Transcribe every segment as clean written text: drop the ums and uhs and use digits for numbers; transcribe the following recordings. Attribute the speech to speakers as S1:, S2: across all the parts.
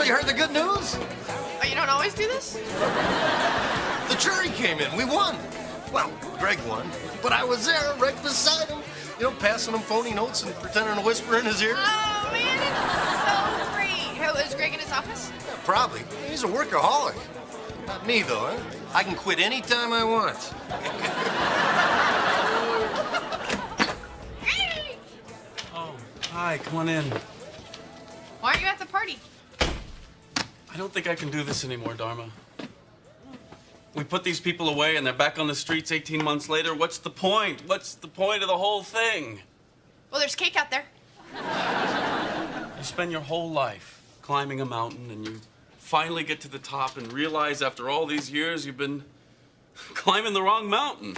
S1: you heard the good news?
S2: Oh, you don't always do this?
S1: The jury came in. We won. Well, Greg won, but I was there right beside him. You know, passing him phony notes and pretending to whisper in his ear.
S2: Oh, man, it's so great. How, is Greg in his office?
S1: Yeah, probably. He's a workaholic. Not me, though, huh? I can quit any time I want.
S2: Greg!
S3: Oh, hi, come on in.
S2: Why aren't you at the party?
S3: I don't think I can do this anymore, Dharma. We put these people away and they're back on the streets 18 months later. What's the point? What's the point of the whole thing?
S2: Well, there's cake out there.
S3: You spend your whole life climbing a mountain and you finally get to the top and realize after all these years you've been climbing the wrong mountain.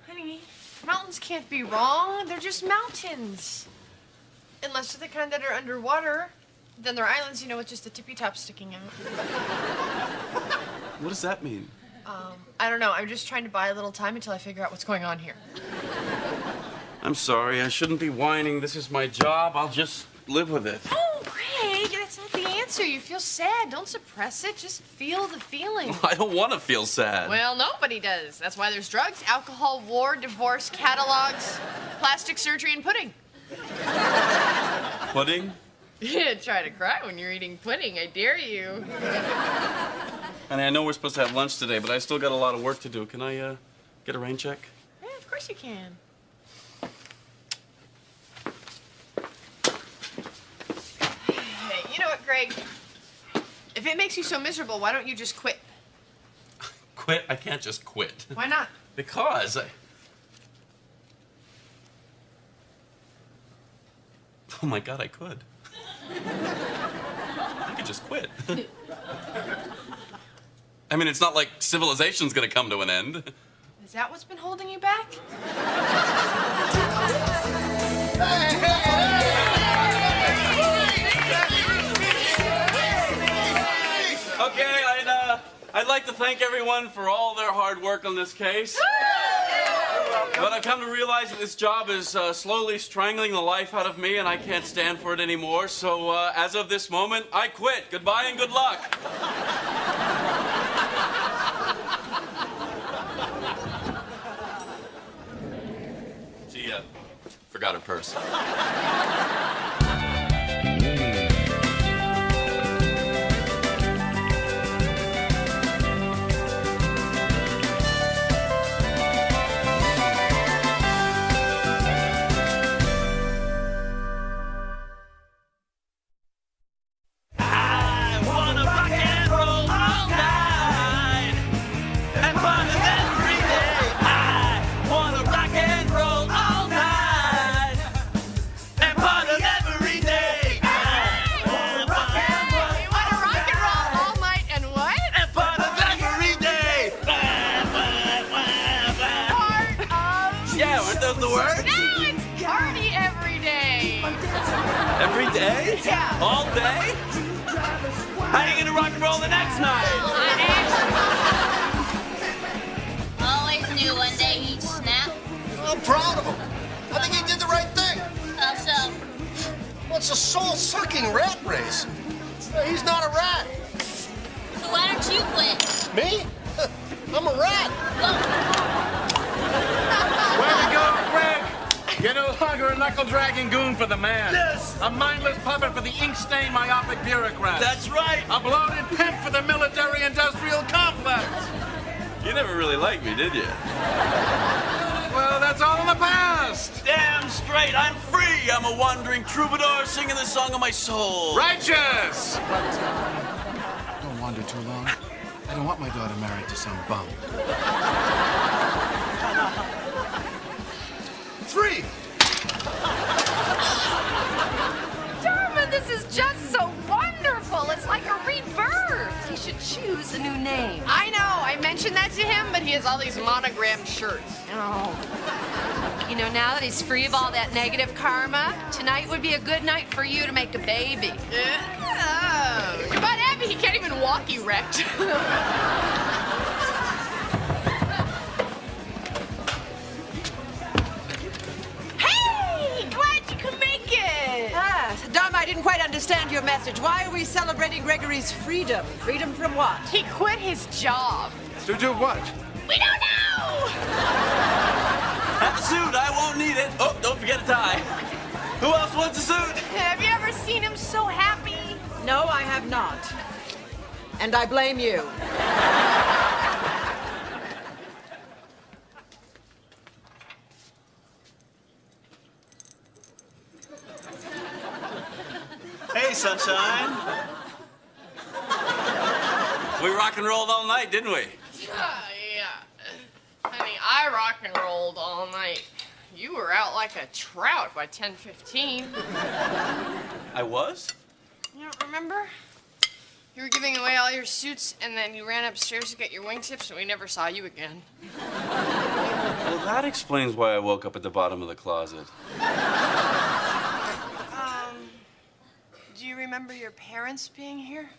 S2: Honey, mountains can't be wrong. They're just mountains. Unless they're the kind that are underwater. Then they're islands, you know, with just the tippy top sticking out.
S3: What does that mean?
S2: I don't know. I'm just trying to buy a little time until I figure out what's going on here.
S3: I'm sorry, I shouldn't be whining. This is my job. I'll just live with it.
S2: Oh, Greg, that's not the answer. You feel sad. Don't suppress it. Just feel the feeling.
S3: I don't want to feel sad.
S2: Well, nobody does. That's why there's drugs, alcohol, war, divorce, catalogs, plastic surgery, and pudding.
S3: Pudding?
S2: Try to cry when you're eating pudding. I dare you.
S3: Honey, I know we're supposed to have lunch today, but I still got a lot of work to do. Can I get a rain check?
S2: Yeah, of course you can. Hey, you know what, Greg? If it makes you so miserable, why don't you just quit?
S3: Quit? I can't just quit.
S2: Why not?
S3: Because Oh my God, I could. I could just quit. I mean, it's not like civilization's gonna come to an end.
S2: Is that what's been holding you back?
S3: Okay, I'd like to thank everyone for all their hard work on this case. But I've come to realize that this job is slowly strangling the life out of me, and I can't stand for it anymore. So as of this moment, I quit. Goodbye and good luck. She forgot her purse. Every day?
S2: Yeah.
S3: All day? How are you gonna rock and roll the next night?
S4: Always knew one day he'd snap.
S1: I'm proud of him. I think he did the right thing.
S4: How so?
S1: Well, it's a soul-sucking rat race. He's not a rat.
S4: So why don't you quit?
S1: Me? I'm a rat.
S5: Way to go, Greg! You're no longer a knuckle-dragging goon for the man.
S6: Yes!
S5: A mindless puppet for the ink-stained myopic bureaucrat.
S6: That's right!
S5: A bloated pimp for the military-industrial complex.
S3: You never really liked me, did you?
S5: Well, that's all in the past.
S6: Damn straight, I'm free! I'm a wandering troubadour singing the song of my soul.
S5: Righteous!
S7: Don't wander too long. I don't want my daughter married to some bum.
S1: Free!
S8: Dharma, this is just so wonderful. It's like a rebirth. He should choose a new name.
S2: I know. I mentioned that to him, but he has all these monogrammed shirts.
S8: Oh. You know, now that he's free of all that negative karma, tonight would be a good night for you to make a baby.
S2: Oh. You're about Abby. He can't even walk erect.
S8: Dharma, I didn't quite understand
S9: understand your message. Why are we celebrating Gregory's freedom? Freedom from what?
S2: He quit his job.
S7: To do what?
S2: We don't know!
S3: Have a suit, I won't need it. Oh, don't forget a tie. Who else wants a suit?
S2: Have you ever seen him so happy?
S9: No, I have not. And I blame you.
S3: Hey, sunshine. We rock and rolled all night, didn't we?
S2: Yeah. Honey, I rock and rolled all night. You were out like a trout by 10:15.
S3: I was?
S2: You don't remember? You were giving away all your suits, and then you ran upstairs to get your wingtips, and we never saw you again.
S3: Well, that explains why I woke up at the bottom of the closet.
S2: Do you remember your parents being here?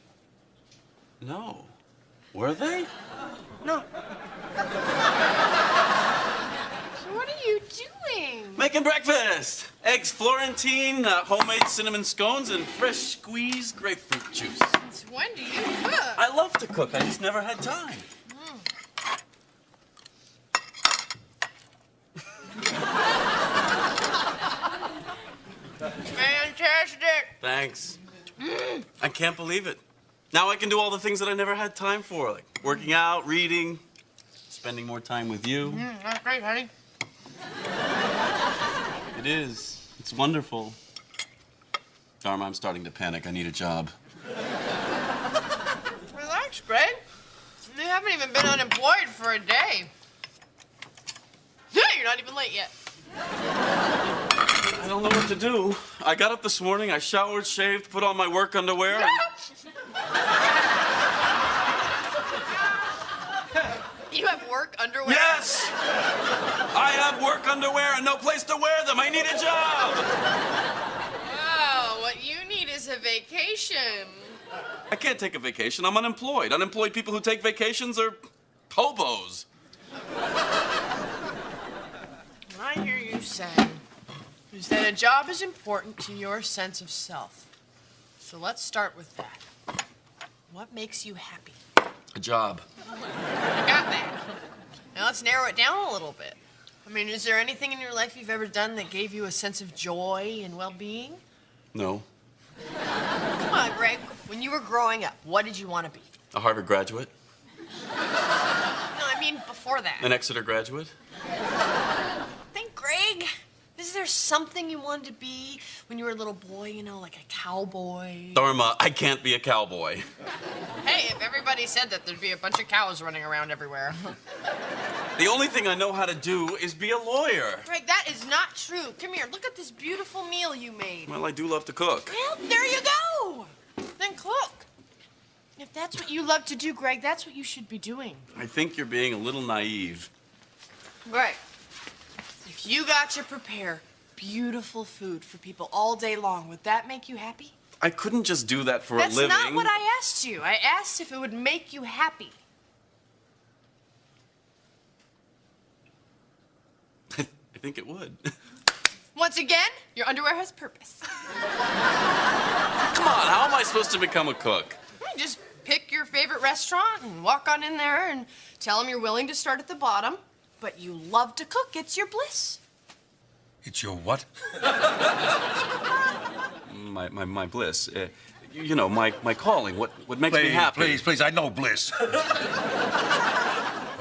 S3: No. Were they?
S2: No. So what are you doing?
S3: Making breakfast. Eggs Florentine, homemade cinnamon scones, and fresh squeezed grapefruit juice.
S2: Since when do you cook?
S3: I love to cook. I just never had time.
S2: Fantastic.
S3: Thanks. I can't believe it. Now I can do all the things that I never had time for, like working out, reading, spending more time with you.
S2: That's great, honey.
S3: It is. It's wonderful. Dharma, I'm starting to panic. I need a job.
S2: Relax, Greg. You haven't even been unemployed for a day. Yeah, you're not even late yet.
S3: I don't know what to do. I got up this morning, I showered, shaved, put on my work underwear, and...
S2: You have work underwear?
S3: Yes! I have work underwear and no place to wear them. I need a job!
S2: Wow, what you need is a vacation.
S3: I can't take a vacation. I'm unemployed. Unemployed people who take vacations are hobos.
S2: What I hear you saying is that a job is important to your sense of self. So let's start with that. What makes you happy?
S3: A job.
S2: I got that. Now let's narrow it down a little bit. I mean, is there anything in your life you've ever done that gave you a sense of joy and well-being?
S3: No.
S2: Come on, Greg. When you were growing up, what did you want to be?
S3: A Harvard graduate.
S2: No, I mean before that.
S3: An Exeter graduate.
S2: Think, Greg. Is there something you wanted to be when you were a little boy, you know, like a cowboy?
S3: Dharma, I can't be a cowboy.
S2: Hey, if everybody said that, there'd be a bunch of cows running around everywhere.
S3: The only thing I know how to do is be a lawyer.
S2: Greg, that is not true. Come here, look at this beautiful meal you made.
S3: Well, I do love to cook.
S2: Well, there you go. Then cook. If that's what you love to do, Greg, that's what you should be doing.
S3: I think you're being a little naive.
S2: Greg, if you got to prepare beautiful food for people all day long, would that make you happy?
S3: I couldn't just do that for
S2: That's
S3: a living.
S2: That's not what I asked you. I asked if it would make you happy.
S3: I think it would.
S2: Once again, your underwear has purpose.
S3: Come on, how am I supposed to become a cook?
S2: Just pick your favorite restaurant and walk on in there and tell them you're willing to start at the bottom, but you love to cook. It's your bliss.
S10: It's your what?
S3: My bliss. You know, my calling. What makes me happy.
S10: Please, I know bliss. What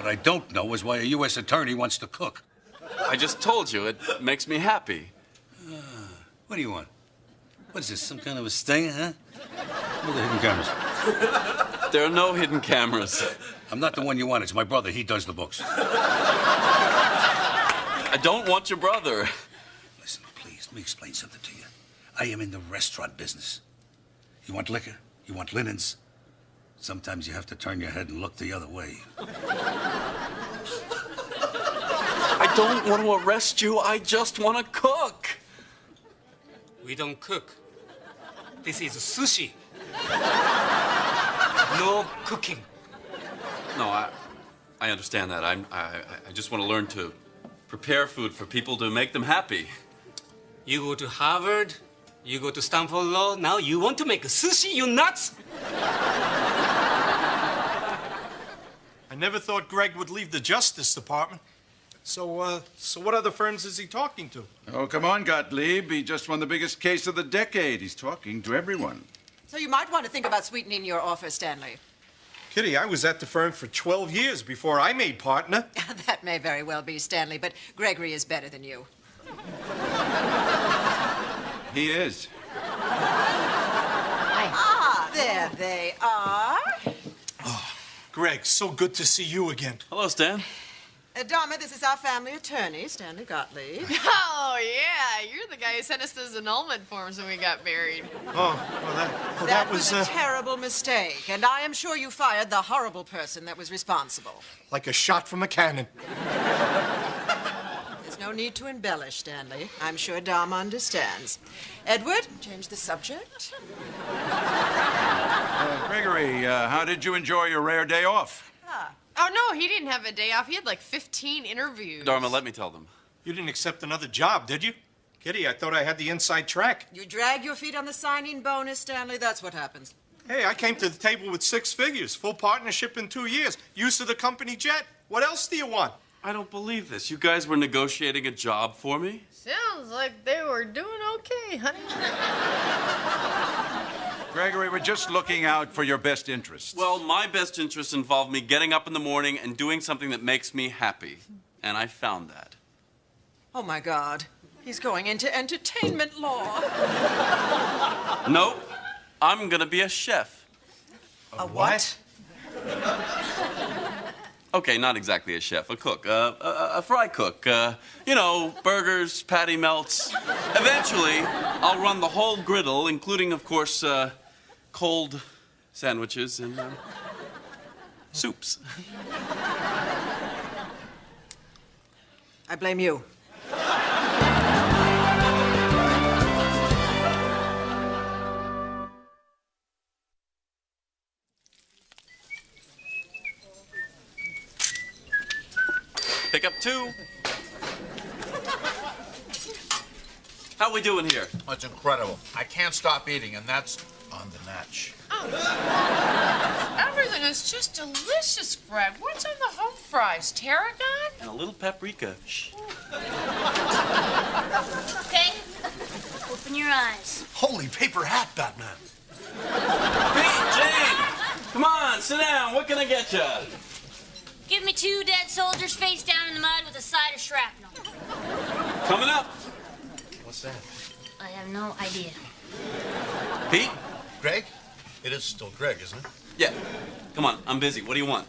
S10: I don't know is why a U.S. attorney wants to cook.
S3: I just told you, it makes me happy.
S10: What do you want? What is this, some kind of a sting, huh? Where are the hidden cameras?
S3: There are no hidden cameras.
S10: I'm not the one you want. It's my brother. He does the books.
S3: I don't want your brother.
S10: Listen, please, let me explain something to you. I am in the restaurant business. You want liquor? You want linens? Sometimes you have to turn your head and look the other way.
S3: I don't want to arrest you. I just want to cook.
S5: We don't cook. This is sushi. No cooking.
S3: No, I understand that. I just want to learn to prepare food for people to make them happy.
S5: You go to Harvard,
S11: You go to Stanford Law, now you want to make sushi, you nuts?
S12: I never thought Greg would leave the Justice Department. So what other firms is he talking to?
S13: Oh, come on, Gottlieb. He just won the biggest case of the decade. He's talking to everyone.
S9: So you might want to think about sweetening your offer, Stanley.
S12: Kitty, I was at the firm for 12 years before I made partner.
S9: That may very well be, Stanley, but Gregory is better than you.
S13: He is.
S9: Ah, there they are.
S12: Oh, Greg, so good to see you again.
S3: Hello, Stan.
S9: Dharma, this is our family attorney, Stanley Gottlieb.
S2: Oh, yeah. You're the guy who sent us those annulment forms when we got married.
S9: That was a terrible mistake, and I am sure you fired the horrible person that was responsible.
S12: Like a shot from a cannon.
S9: There's no need to embellish, Stanley. I'm sure Dharma understands. Edward, change the subject.
S13: Gregory, how did you enjoy your rare day off?
S2: Oh, no, he didn't have a day off. He had like 15 interviews.
S3: Dharma, let me tell them.
S12: You didn't accept another job, did you? Kitty, I thought I had the inside track.
S9: You drag your feet on the signing bonus, Stanley. That's what happens.
S12: Hey, I came to the table with 6 figures, full partnership in 2 years, use of the company jet. What else do you want?
S3: I don't believe this. You guys were negotiating a job for me?
S2: Sounds like they were doing okay, honey.
S13: Gregory, we're just looking out for your best interests.
S3: Well, my best interests involve me getting up in the morning and doing something that makes me happy. And I found that.
S9: Oh, my God. He's going into entertainment law.
S3: Nope. I'm gonna be a chef.
S9: A what?
S3: Okay, not exactly a chef, a cook, a fry cook. You know, burgers, patty melts. Eventually, I'll run the whole griddle, including, of course, cold sandwiches and soups.
S9: I blame you.
S3: Pick up 2. How we doing here?
S5: Oh, it's incredible. I can't stop eating, and that's on the natch.
S2: Everything is just delicious, Greg. What's on the home fries? Tarragon?
S3: And a little paprika. Shh.
S4: Okay? Open your eyes.
S1: Holy paper hat, Batman.
S3: Pete, Jane! Come on, sit down. What can I get you?
S4: Give me 2 dead soldiers face down in the mud with a side of shrapnel.
S3: Coming up.
S1: What's that?
S4: I have no idea.
S3: Pete?
S1: Greg? It is still Greg, isn't it?
S3: Yeah. Come on, I'm busy. What do you want?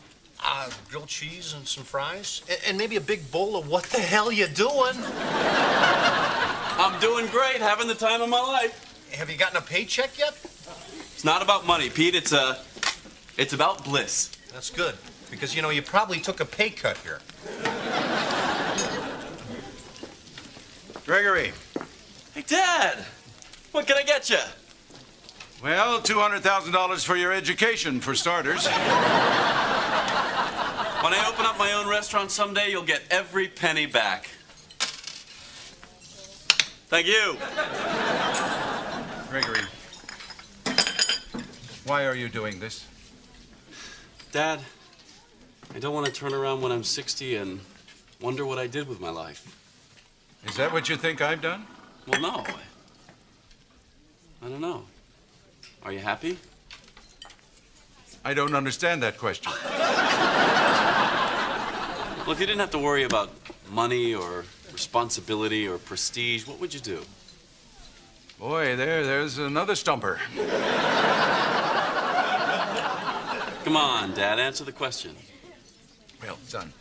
S1: Grilled cheese and some fries. And maybe a big bowl of what the hell you doing?
S3: I'm doing great, having the time of my life.
S1: Have you gotten a paycheck yet?
S3: It's not about money, Pete. It's about bliss.
S1: That's good. Because, you know, you probably took a pay cut here.
S13: Gregory.
S3: Hey, Dad! What can I get you?
S13: Well, $200,000 for your education, for starters.
S3: When I open up my own restaurant someday, you'll get every penny back. Thank you.
S13: Gregory, why are you doing this?
S3: Dad, I don't want to turn around when I'm 60 and wonder what I did with my life.
S13: Is that what you think I've done?
S3: Well, no. I don't know. Are you happy?
S13: I don't understand that question.
S3: Well, if you didn't have to worry about money or responsibility or prestige, what would you do?
S13: Boy, there's another stumper.
S3: Come on, Dad, answer the question.
S13: Well, son,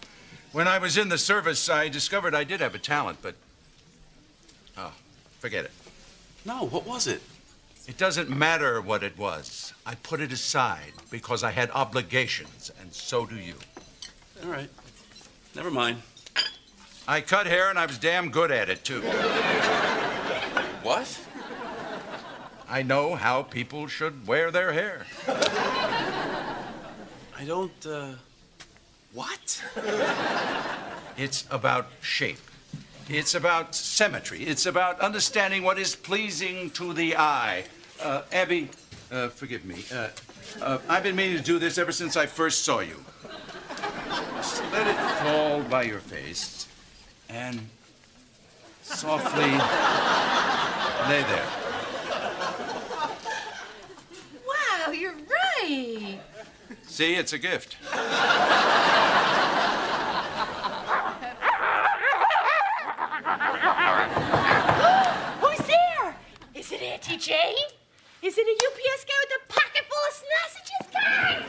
S13: when I was in the service, I discovered I did have a talent, but... Oh, forget it.
S3: No, what was it?
S13: It doesn't matter what it was. I put it aside because I had obligations, and so do you.
S3: All right. Never mind.
S13: I cut hair, and I was damn good at it, too.
S3: What?
S13: I know how people should wear their hair.
S3: I don't, What?
S13: It's about shape. It's about symmetry. It's about understanding what is pleasing to the eye. Abby, forgive me. I've been meaning to do this ever since I first saw you. Just let it fall by your face and softly lay there.
S8: Wow, you're right.
S13: See, it's a gift.
S2: Who's there? Is it Auntie Jane? Is it a UPS guy with a pocket full of sausages, guy?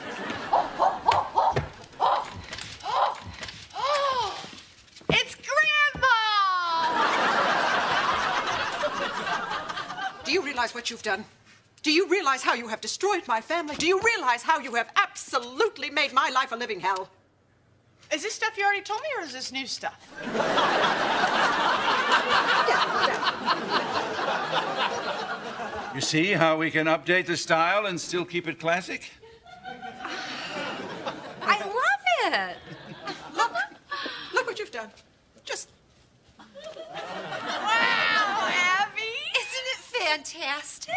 S2: Oh, it's Grandma!
S9: Do you realize what you've done? Do you realize how you have destroyed my family? Do you realize how you have absolutely made my life a living hell?
S2: Is this stuff you already told me, or is this new stuff?
S13: You see how we can update the style and still keep it classic?
S8: I love it.
S9: Look what you've done. Just...
S8: Wow, Abby. Isn't it fantastic?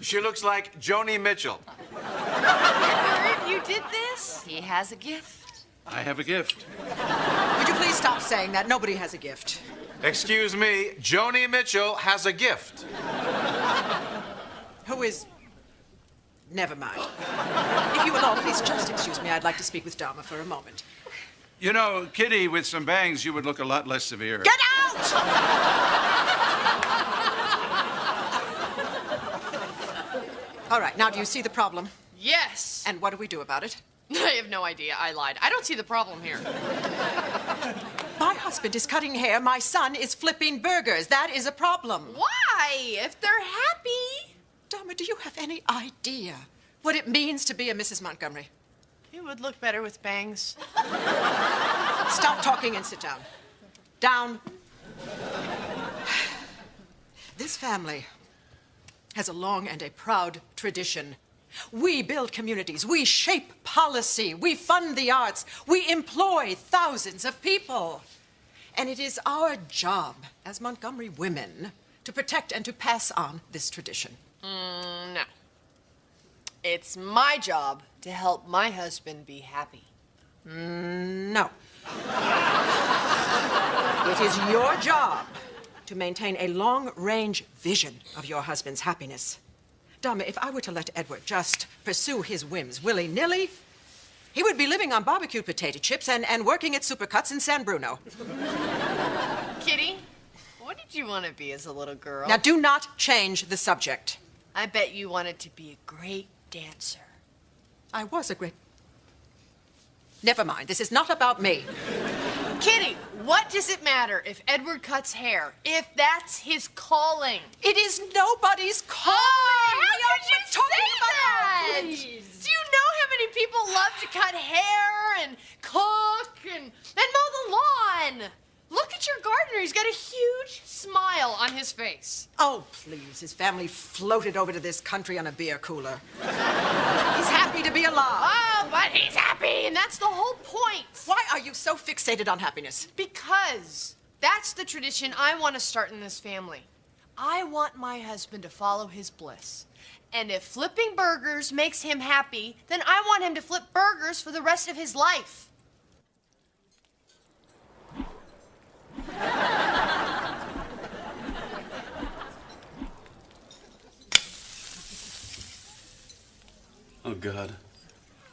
S5: She looks like Joni Mitchell.
S8: Edward, you did this? He has a gift.
S13: I have a gift.
S9: Would you please stop saying that? Nobody has a gift.
S5: Excuse me, Joni Mitchell has a gift.
S9: Who is... Never mind. If you will all please just excuse me, I'd like to speak with Dharma for a moment.
S13: You know, Kitty, with some bangs, you would look a lot less severe.
S9: Get out! All right, now do you see the problem?
S2: Yes.
S9: And what do we do about it?
S2: I have no idea. I lied. I don't see the problem here.
S9: My husband is cutting hair. My son is flipping burgers. That is a problem.
S2: Why? If they're happy.
S9: Dharma, do you have any idea what it means to be a Mrs. Montgomery?
S2: You would look better with bangs.
S9: Stop talking and sit down. Down. This family has a long and a proud tradition. We build communities, we shape policy, we fund the arts, we employ thousands of people. And it is our job as Montgomery women to protect and to pass on this tradition.
S2: No. It's my job to help my husband be happy.
S9: No. It is your job to maintain a long-range vision of your husband's happiness. Dharma, if I were to let Edward just pursue his whims willy-nilly, he would be living on barbecued potato chips and working at Supercuts in San Bruno.
S2: Kitty, what did you want to be as a little girl?
S9: Now, do not change the subject.
S2: I bet you wanted to be a great dancer.
S9: I was a great... Never mind, this is not about me.
S2: Kitty, what does it matter if Edward cuts hair, if that's his calling?
S9: It is nobody's calling.
S2: Oh, how could you
S9: talking
S2: say
S9: about
S2: that?
S9: her, please.
S2: Do you know how many people love to cut hair and cook and mow the lawn? Look at your gardener. He's got a huge smile on his face.
S9: Oh, please. His family floated over to this country on a beer cooler. He's happy to be alive.
S2: Oh, but he's happy, and that's the whole point.
S9: Why are you so fixated on happiness?
S2: Because that's the tradition I want to start in this family. I want my husband to follow his bliss. And if flipping burgers makes him happy, then I want him to flip burgers for the rest of his life.
S3: Oh, God.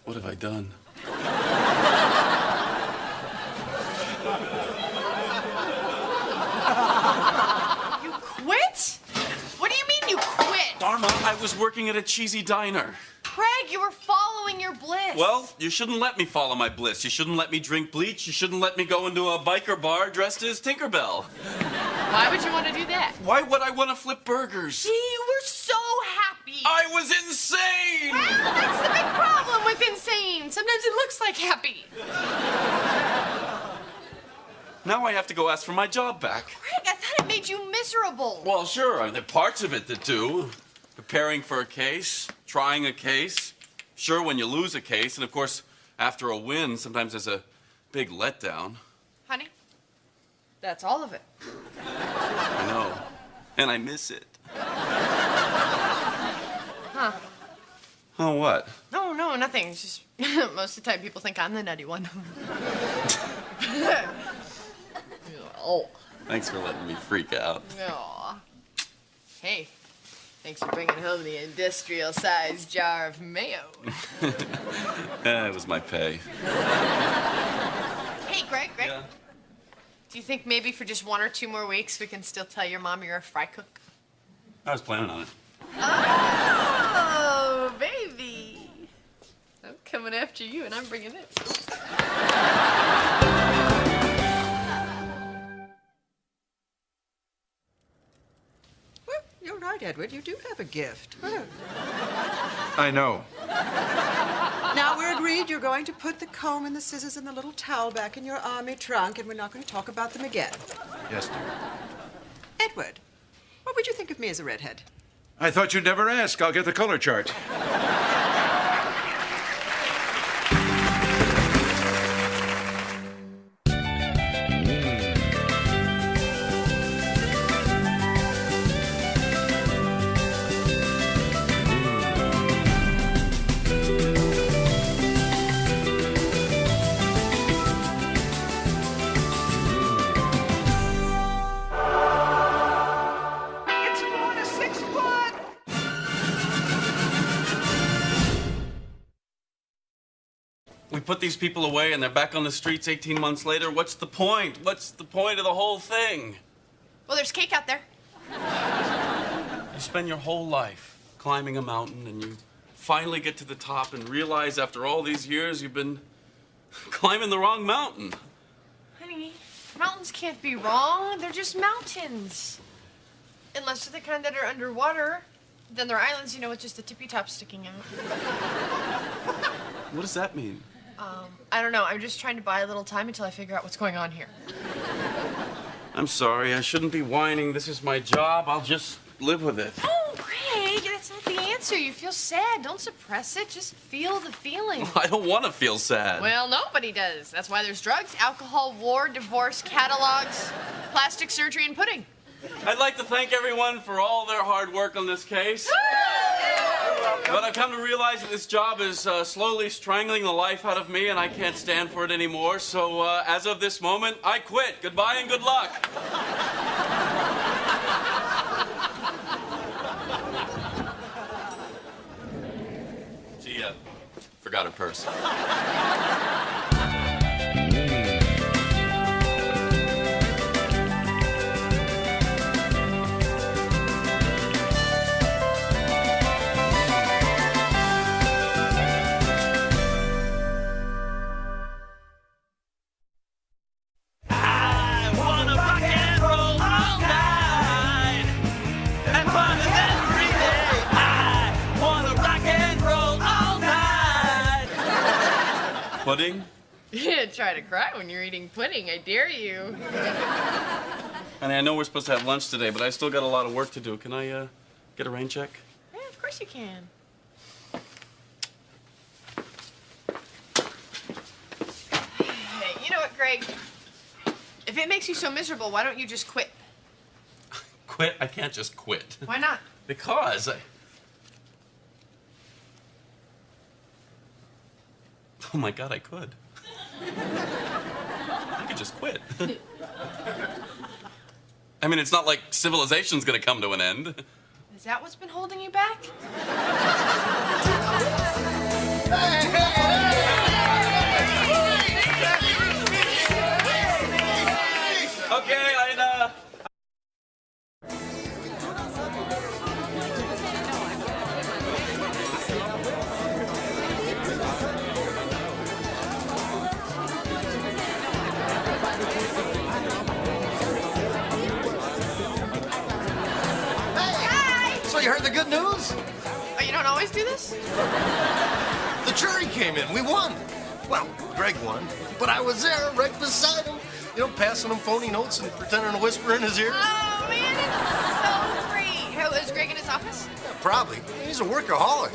S3: What have I done?
S2: You quit? What do you mean you quit?
S3: Dharma, I was working at a cheesy diner.
S2: Craig, you were following your bliss.
S3: Well, you shouldn't let me follow my bliss. You shouldn't let me drink bleach. You shouldn't let me go into a biker bar dressed as Tinkerbell.
S2: Why would you want to do that?
S3: Why would I want to flip burgers?
S2: You were so happy.
S3: I was insane!
S2: Well, that's the big problem with insane. Sometimes it looks like happy.
S3: Now I have to go ask for my job back.
S2: Craig, I thought it made you miserable.
S3: Well, sure. I mean, there are parts of it that do. Preparing for a case, trying a case. Sure, when you lose a case, and of course, after a win, sometimes there's a big letdown.
S2: Honey, That's all of it.
S3: I know. And I miss it.
S2: Huh.
S3: Oh, what?
S2: No, nothing. It's just most of the time people think I'm the nutty one. Oh.
S3: Thanks for letting me freak out.
S2: Aw. Hey, thanks for bringing home the industrial-sized jar of mayo.
S3: It was my pay.
S2: Hey, Greg.
S3: Yeah?
S2: Do you think maybe for just 1 or 2 more weeks we can still tell your mom you're a fry cook?
S3: I was planning on it.
S2: Oh, baby. I'm coming after you, and I'm bringing this.
S9: Well, you're right, Edward. You do have a gift.
S13: I know.
S9: Now, we're agreed you're going to put the comb and the scissors and the little towel back in your army trunk, and we're not going to talk about them again.
S13: Yes, dear.
S9: Edward, what would you think of me as a redhead?
S13: I thought you'd never ask. I'll get the color chart.
S3: We put these people away and they're back on the streets 18 months later. What's the point? What's the point of the whole thing?
S2: Well, there's cake out there.
S3: You spend your whole life climbing a mountain and you finally get to the top and realize after all these years you've been climbing the wrong mountain.
S2: Honey, mountains can't be wrong. They're just mountains. Unless they're the kind that are underwater. Then they're islands, you know, with just the tippy top sticking out.
S3: What does that mean?
S2: I don't know. I'm just trying to buy a little time until I figure out what's going on here.
S3: I'm sorry. I shouldn't be whining. This is my job. I'll just live with it.
S2: Oh, Greg, that's not the answer. You feel sad. Don't suppress it. Just feel the feeling.
S3: I don't want to feel sad.
S2: Well, nobody does. That's why there's drugs, alcohol, war, divorce, catalogs, plastic surgery, and pudding.
S3: I'd like to thank everyone for all their hard work on this case. But I've come to realize that this job is slowly strangling the life out of me, and I can't stand for it anymore. So as of this moment, I quit. Goodbye and good luck. She forgot her purse. Pudding?
S2: Yeah, try to cry when you're eating pudding. I dare you.
S3: Honey, I know we're supposed to have lunch today, but I still got a lot of work to do. Can I get a rain check?
S2: Yeah, of course you can. Hey, you know what, Greg? If it makes you so miserable, why don't you just quit?
S3: Quit? I can't just quit.
S2: Why not?
S3: Because Oh my God, I could. I could just quit. I mean, it's not like civilization's gonna come to an end.
S2: Is that what's been holding you back?
S3: Okay,
S1: So you heard the good news?
S2: Oh, you don't always do this?
S1: The jury came in. We won. Well, Greg won, but I was there right beside him, you know, passing him phony notes and pretending to whisper in his ear.
S2: Oh, man, it's so great. How is Greg in his office?
S1: Yeah, probably. He's a workaholic.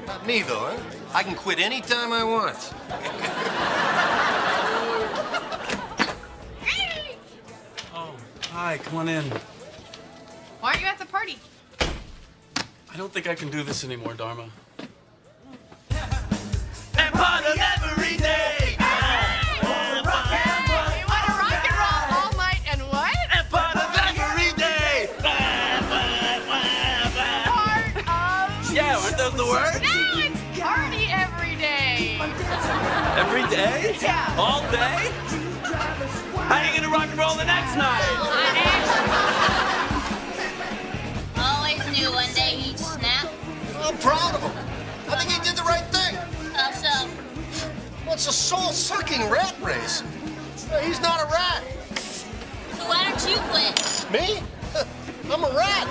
S1: Not me, though, huh? I can quit any time I want.
S3: Hi, come on in.
S2: Why aren't you at the party?
S3: I don't think I can do this anymore, Dharma.
S6: And part of every day.
S2: You want to rock and roll all night and what?
S6: And part of every day.
S2: Part of...
S6: Yeah, aren't those the words?
S2: No, it's party every day.
S6: Every day?
S2: Yeah.
S6: All day? How are you gonna rock and roll the next night?
S4: Always knew one day he'd snap.
S1: I'm proud of him. I think he did the right thing.
S4: How so?
S1: Well, it's a soul-sucking rat race. He's not a rat.
S4: So why don't you quit?
S1: Me? I'm a rat.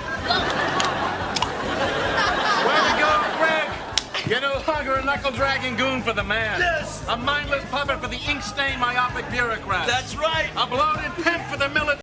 S5: Way to go, Greg! You're no longer a knuckle-dragging goon for the man.
S6: Yes.
S5: A mindless puppet for the ink-stained, myopic bureaucrat.
S6: That's right.
S5: A bloated pimp for the military.